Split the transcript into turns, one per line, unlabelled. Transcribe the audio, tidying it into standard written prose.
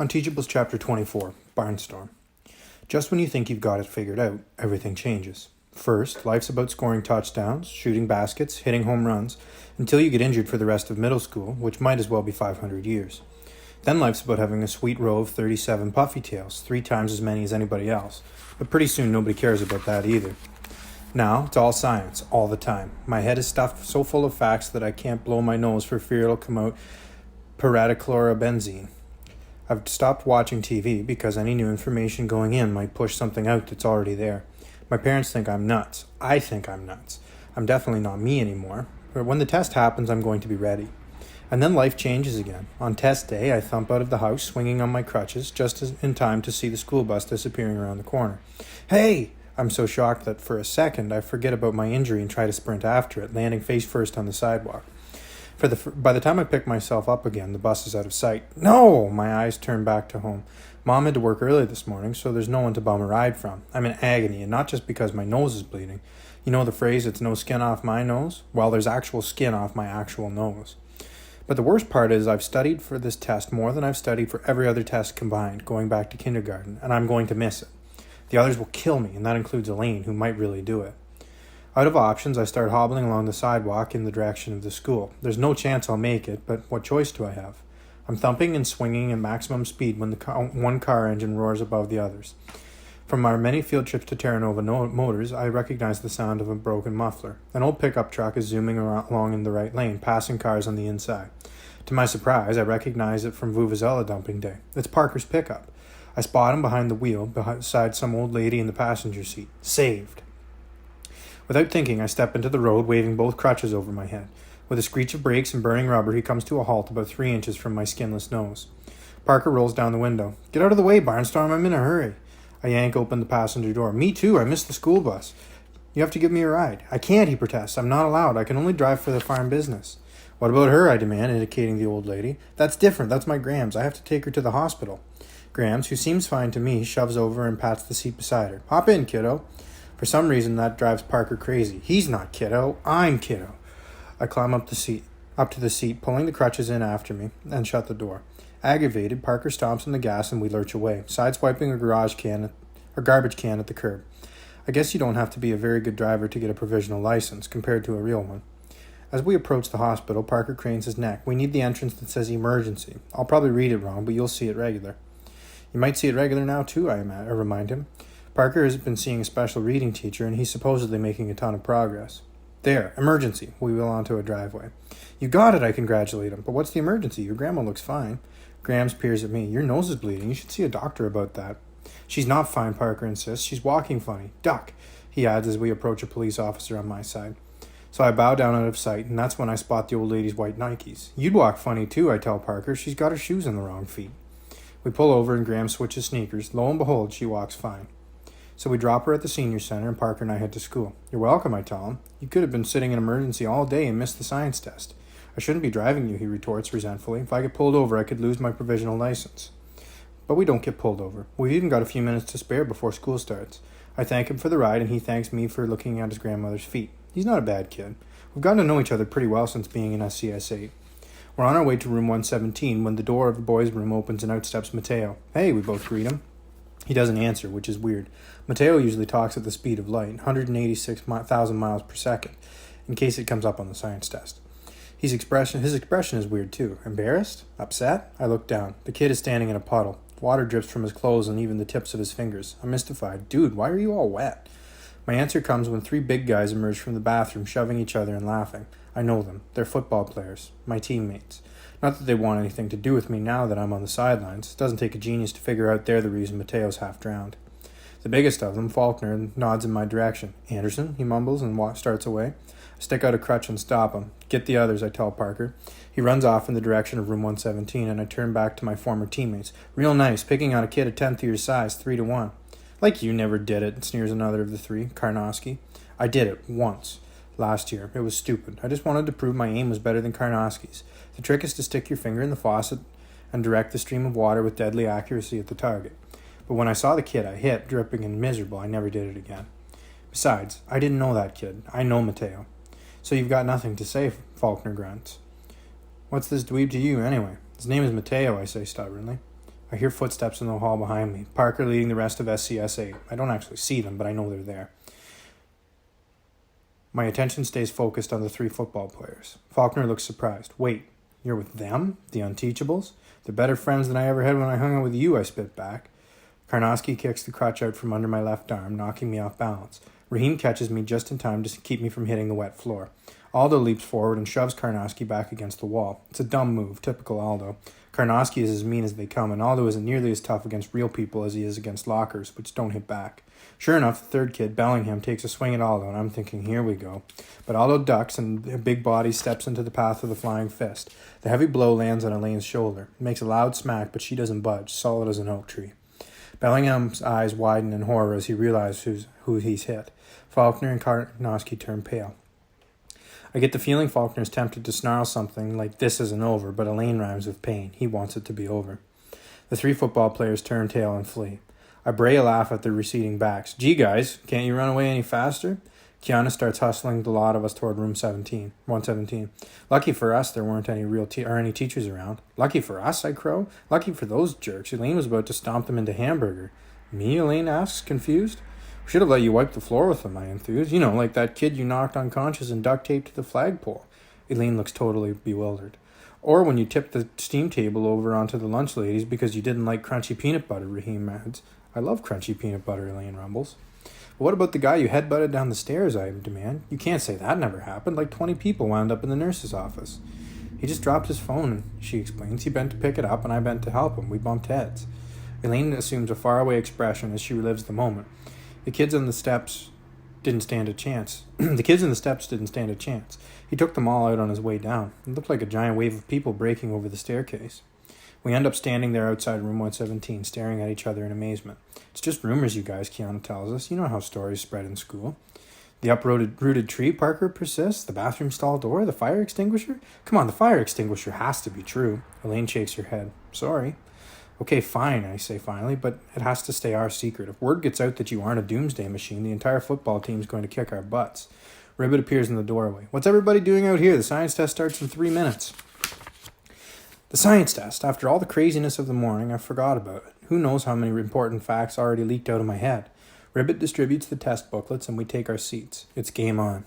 Unteachables Chapter 24, Barnstorm. Just when you think you've got it figured out, everything changes. First, life's about scoring touchdowns, shooting baskets, hitting home runs, until you get injured for the rest of middle school, which might as well be 500 years. Then life's about having a sweet row of 37 puffy tails, 3 times as many as anybody else. But pretty soon nobody cares about that either. Now, it's all science, all the time. My head is stuffed so full of facts that I can't blow my nose for fear it'll come out paradichlorobenzene. I've stopped watching TV because any new information going in might push something out that's already there. My parents think I'm nuts. I think I'm nuts. I'm definitely not me anymore. But when the test happens, I'm going to be ready. And then life changes again. On test day, I thump out of the house, swinging on my crutches, just in time to see the school bus disappearing around the corner. Hey! I'm so shocked that for a second, I forget about my injury and try to sprint after it, landing face first on the sidewalk. By the time I pick myself up again, the bus is out of sight. No! My eyes turn back to home. Mom had to work early this morning, so there's no one to bum a ride from. I'm in agony, and not just because my nose is bleeding. You know the phrase, it's no skin off my nose? Well, there's actual skin off my actual nose. But the worst part is I've studied for this test more than I've studied for every other test combined, going back to kindergarten, and I'm going to miss it. The others will kill me, and that includes Elaine, who might really do it. Out of options, I start hobbling along the sidewalk in the direction of the school. There's no chance I'll make it, but what choice do I have? I'm thumping and swinging at maximum speed when one car engine roars above the others. From our many field trips to Terra Nova Motors, I recognize the sound of a broken muffler. An old pickup truck is zooming along in the right lane, passing cars on the inside. To my surprise, I recognize it from Vuvuzela dumping day. It's Parker's pickup. I spot him behind the wheel, beside some old lady in the passenger seat. Saved. Without thinking, I step into the road, waving both crutches over my head. With a screech of brakes and burning rubber, he comes to a halt about 3 inches from my skinless nose. Parker rolls down the window. Get out of the way, Barnstorm, I'm in a hurry. I yank open the passenger door. Me too, I missed the school bus. You have to give me a ride. I can't, he protests. I'm not allowed. I can only drive for the farm business. What about her, I demand, indicating the old lady. That's different. That's my Grams. I have to take her to the hospital. Grams, who seems fine to me, shoves over and pats the seat beside her. Hop in, kiddo. For some reason, that drives Parker crazy. He's not kiddo. I'm kiddo. I climb up to the seat, pulling the crutches in after me, and shut the door. Aggravated, Parker stomps on the gas and we lurch away, sideswiping a garbage can at the curb. I guess you don't have to be a very good driver to get a provisional license, compared to a real one. As we approach the hospital, Parker cranes his neck. We need the entrance that says emergency. I'll probably read it wrong, but you'll see it regular. You might see it regular now too, I remind him. Parker has been seeing a special reading teacher, and he's supposedly making a ton of progress. There, emergency. We wheel onto a driveway. You got it, I congratulate him. But what's the emergency? Your grandma looks fine. Grams peers at me. Your nose is bleeding. You should see a doctor about that. She's not fine, Parker insists. She's walking funny. Duck, he adds as we approach a police officer on my side. So I bow down out of sight, and that's when I spot the old lady's white Nikes. You'd walk funny too, I tell Parker. She's got her shoes on the wrong feet. We pull over and Graham switches sneakers. Lo and behold, she walks fine. So we drop her at the senior center and Parker and I head to school. You're welcome, I tell him. You could have been sitting in emergency all day and missed the science test. I shouldn't be driving you, he retorts resentfully. If I get pulled over, I could lose my provisional license. But we don't get pulled over. We've even got a few minutes to spare before school starts. I thank him for the ride and he thanks me for looking at his grandmother's feet. He's not a bad kid. We've gotten to know each other pretty well since being in SCS 8. We're on our way to room 117 when the door of the boys' room opens and out steps Mateo. Hey, we both greet him. He doesn't answer, which is weird. Mateo usually talks at the speed of light, 186,000 miles per second, in case it comes up on the science test. His expression is weird too. Embarrassed? Upset? I look down. The kid is standing in a puddle. Water drips from his clothes and even the tips of his fingers. I'm mystified. Dude, why are you all wet? My answer comes when 3 big guys emerge from the bathroom, shoving each other and laughing. I know them. They're football players. My teammates. Not that they want anything to do with me now that I'm on the sidelines. It doesn't take a genius to figure out they're the reason Mateo's half drowned. The biggest of them, Faulkner, nods in my direction. Anderson, he mumbles and starts away. I stick out a crutch and stop him. Get the others, I tell Parker. He runs off in the direction of room 117, and I turn back to my former teammates. Real nice, picking on a kid a tenth of your size, 3-1. Like you never did it, sneers another of the 3, Karnowski. I did it, once. Last year. It was stupid. I just wanted to prove my aim was better than Karnowski's. The trick is to stick your finger in the faucet and direct the stream of water with deadly accuracy at the target. But when I saw the kid I hit, dripping and miserable, I never did it again. Besides, I didn't know that kid. I know Mateo. So you've got nothing to say, Faulkner grunts. What's this dweeb to you, anyway? His name is Mateo, I say stubbornly. I hear footsteps in the hall behind me. Parker leading the rest of SCS8. I don't actually see them, but I know they're there. My attention stays focused on the 3 football players. Faulkner looks surprised. Wait, you're with them? The Unteachables? They're better friends than I ever had when I hung out with you, I spit back. Karnowski kicks the crutch out from under my left arm, knocking me off balance. Raheem catches me just in time to keep me from hitting the wet floor. Aldo leaps forward and shoves Karnowski back against the wall. It's a dumb move, typical Aldo. Karnowski is as mean as they come, and Aldo isn't nearly as tough against real people as he is against lockers, which don't hit back. Sure enough, the third kid, Bellingham, takes a swing at Aldo, and I'm thinking, here we go. But Aldo ducks, and a big body steps into the path of the flying fist. The heavy blow lands on Elaine's shoulder. It makes a loud smack, but she doesn't budge, solid as an oak tree. Bellingham's eyes widen in horror as he realizes who he's hit. Faulkner and Karnowski turn pale. I get the feeling Faulkner's tempted to snarl something like "this isn't over," but Elaine rhymes with pain. He wants it to be over. The 3 football players turn tail and flee. I bray a laugh at their receding backs. Gee, guys, can't you run away any faster? Kiana starts hustling the lot of us toward room 117. Lucky for us, there weren't any any teachers around. Lucky for us, I crow. Lucky for those jerks. Elaine was about to stomp them into hamburger. Me? Elaine asks, confused. Should have let you wipe the floor with them, I enthused. You know, like that kid you knocked unconscious and duct taped to the flagpole. Elaine looks totally bewildered. Or when you tipped the steam table over onto the lunch ladies because you didn't like crunchy peanut butter, Raheem adds. I love crunchy peanut butter, Elaine rumbles. But what about the guy you headbutted down the stairs, I demand. You can't say that never happened. Like 20 people wound up in the nurse's office. He just dropped his phone, she explains. He bent to pick it up and I bent to help him. We bumped heads. Elaine assumes a faraway expression as she relives the moment. The kids on the steps didn't stand a chance. He took them all out on his way down. It looked like a giant wave of people breaking over the staircase. We end up standing there outside room 117, staring at each other in amazement. It's just rumors, you guys, Kiana tells us. You know how stories spread in school. The uprooted tree, Parker persists. The bathroom stall door, the fire extinguisher? Come on, the fire extinguisher has to be true. Elaine shakes her head. Sorry. Okay, fine, I say finally, but it has to stay our secret. If word gets out that you aren't a doomsday machine, the entire football team's going to kick our butts. Ribbit appears in the doorway. What's everybody doing out here? The science test starts in 3 minutes. The science test. After all the craziness of the morning, I forgot about it. Who knows how many important facts already leaked out of my head. Ribbit distributes the test booklets and we take our seats. It's game on.